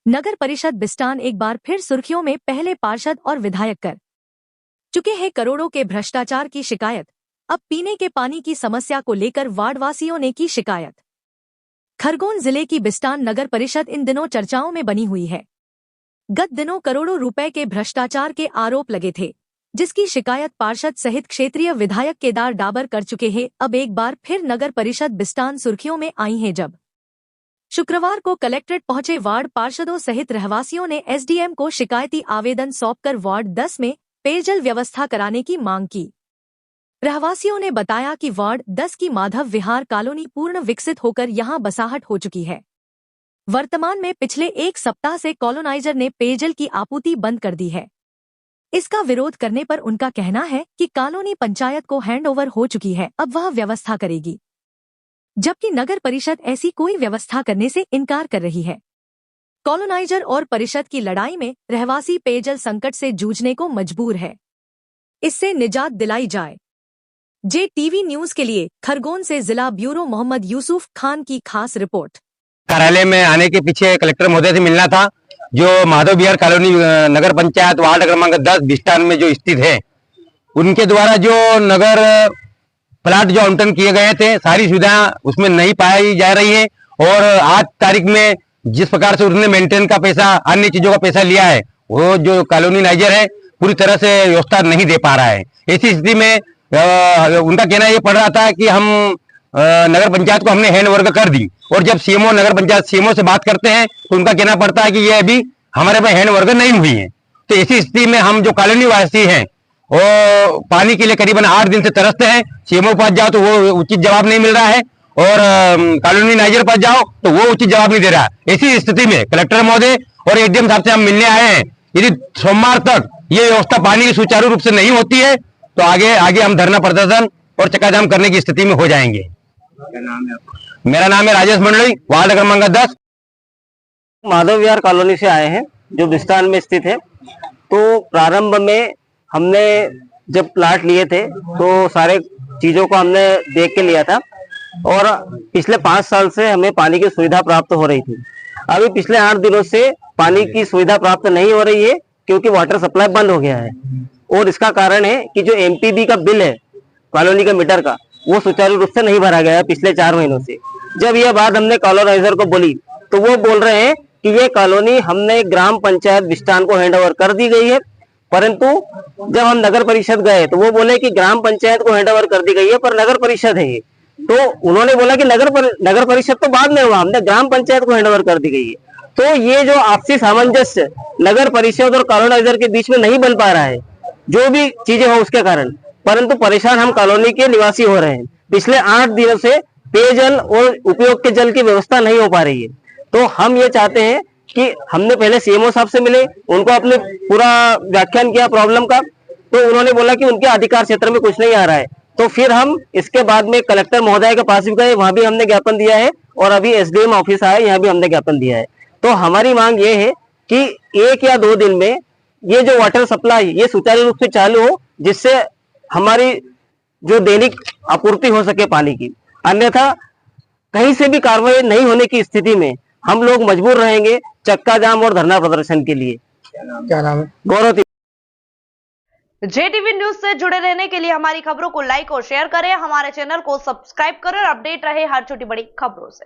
नगर परिषद बिस्टान एक बार फिर सुर्खियों में। पहले पार्षद और विधायक कर चुके हैं करोड़ों के भ्रष्टाचार की शिकायत। अब पीने के पानी की समस्या को लेकर वार्डवासियों ने की शिकायत। खरगोन जिले की बिस्टान नगर परिषद इन दिनों चर्चाओं में बनी हुई है। गत दिनों करोड़ों रुपए के भ्रष्टाचार के आरोप लगे थे, जिसकी शिकायत पार्षद सहित क्षेत्रीय विधायक केदार डाबर कर चुके हैं। अब एक बार फिर नगर परिषद बिस्टान सुर्खियों में आई है, जब शुक्रवार को कलेक्ट्रेट पहुंचे वार्ड पार्षदों सहित रहवासियों ने एसडीएम को शिकायती आवेदन सौंपकर वार्ड 10 में पेयजल व्यवस्था कराने की मांग की। रहवासियों ने बताया कि वार्ड 10 की माधव विहार कॉलोनी पूर्ण विकसित होकर यहां बसाहट हो चुकी है। वर्तमान में पिछले एक सप्ताह से कॉलोनाइजर ने पेयजल की आपूर्ति बंद कर दी है। इसका विरोध करने पर उनका कहना है कि कॉलोनी पंचायत को हैंडओवर हो चुकी है, अब वह व्यवस्था करेगी, जबकि नगर परिषद ऐसी कोई व्यवस्था करने से इनकार कर रही है। कॉलोनाइजर और परिषद की लड़ाई में रहवासी पेयजल संकट से जूझने को मजबूर है। इससे निजात दिलाई जाए। JTV न्यूज के लिए खरगोन से जिला ब्यूरो मोहम्मद यूसुफ खान की खास रिपोर्ट। कार्यालय में आने के पीछे कलेक्टर महोदय से मिलना था, जो माधव विहार कॉलोनी नगर पंचायत वार्ड क्रमांक 10 बिस्टान में जो स्थित है, उनके द्वारा जो नगर प्लाट जो आवंटन किए गए थे, सारी सुविधाएं उसमें नहीं पाई जा रही है। और आज तारीख में जिस प्रकार से उन्होंने मेंटेन का पैसा, अन्य चीजों का पैसा लिया है, वो जो कॉलोनीनाइजर है पूरी तरह से व्यवस्था नहीं दे पा रहा है। ऐसी स्थिति में उनका कहना ये पड़ रहा था कि हम नगर पंचायत को हमने हैंड ओवर कर दी, और जब सीएमओ नगर पंचायत सीएमओ से बात करते हैं तो उनका कहना पड़ता है कि ये अभी हमारे पास हैंड ओवर नहीं हुई है। तो ऐसी स्थिति में हम जो कॉलोनी वासी हैं वो पानी के लिए करीबन 8 दिन से तरसते हैं। सीएमओ पास जाओ तो वो उचित जवाब नहीं मिल रहा है, और कॉलोनीनाइजर पास जाओ तो वो उचित जवाब नहीं दे रहा है। ऐसी स्थिति में कलेक्टर महोदय और एडीएम साहब से हम मिलने आए हैं। यदि सोमवार तक ये व्यवस्था पानी की सुचारू रूप से नहीं होती है तो आगे हम धरना प्रदर्शन और चक्काजाम करने की स्थिति में हो जाएंगे। क्या नाम है आपका? मेरा नाम है राजेश मंडली, वार्ड क्रमांक 10। माधव विहार कॉलोनी से आए हैं, जो बिस्टान में स्थित है। तो प्रारंभ में हमने जब प्लाट लिए थे तो सारे चीजों को हमने देख के लिया था, और पिछले 5 साल से हमें पानी की सुविधा प्राप्त हो रही थी। अभी पिछले 8 दिनों से पानी की सुविधा प्राप्त नहीं हो रही है, क्योंकि वाटर सप्लाई बंद हो गया है। और इसका कारण है कि जो एमपीबी का बिल है कॉलोनी के मीटर का, वो सुचारू रूप से नहीं भरा गया है पिछले 4 महीनों से। जब यह बात हमने कॉलोनाइजर को बोली तो वो बोल रहे हैं कि ये कॉलोनी हमने ग्राम पंचायत बिस्टान को हैंडओवर कर दी गई है। परंतु जब हम नगर परिषद गए तो वो बोले कि ग्राम पंचायत को हैंडओवर कर दी गई है, पर नगर परिषद है ये। तो उन्होंने बोला कि नगर परिषद तो बाद में हुआ, हमने ग्राम पंचायत को हैंडओवर कर दी गई है। तो ये जो आपसी सामंजस्य नगर परिषद और कॉलोनाइजर के बीच में नहीं बन पा रहा है, जो भी चीजें हो उसके कारण, परंतु परेशान हम कॉलोनी के निवासी हो रहे हैं। पिछले 8 दिनों से पेयजल और उपयोग के जल की व्यवस्था नहीं हो पा रही है। तो हम ये चाहते हैं कि हमने पहले सीएमओ साहब से मिले, उनको अपने पूरा व्याख्यान किया प्रॉब्लम का, तो उन्होंने बोला कि उनके अधिकार क्षेत्र में कुछ नहीं आ रहा है। तो फिर हम इसके बाद में कलेक्टर महोदय के पास भी गए, वहां भी हमने ज्ञापन दिया है, और अभी एसडीएम ऑफिस आया, यहाँ भी हमने ज्ञापन दिया है। तो हमारी मांग ये है कि 1 या 2 दिन में ये जो वाटर सप्लाई ये सुचारू रूप से चालू हो, जिससे हमारी जो दैनिक आपूर्ति हो सके पानी की। अन्यथा कहीं से भी कार्रवाई नहीं होने की स्थिति में हम लोग मजबूर रहेंगे चक्का जाम और धरना प्रदर्शन के लिए। क्या नाम है? गौरव। JTV न्यूज से जुड़े रहने के लिए हमारी खबरों को लाइक और शेयर करें, हमारे चैनल को सब्सक्राइब करें और अपडेट रहे हर छोटी बड़ी खबरों से।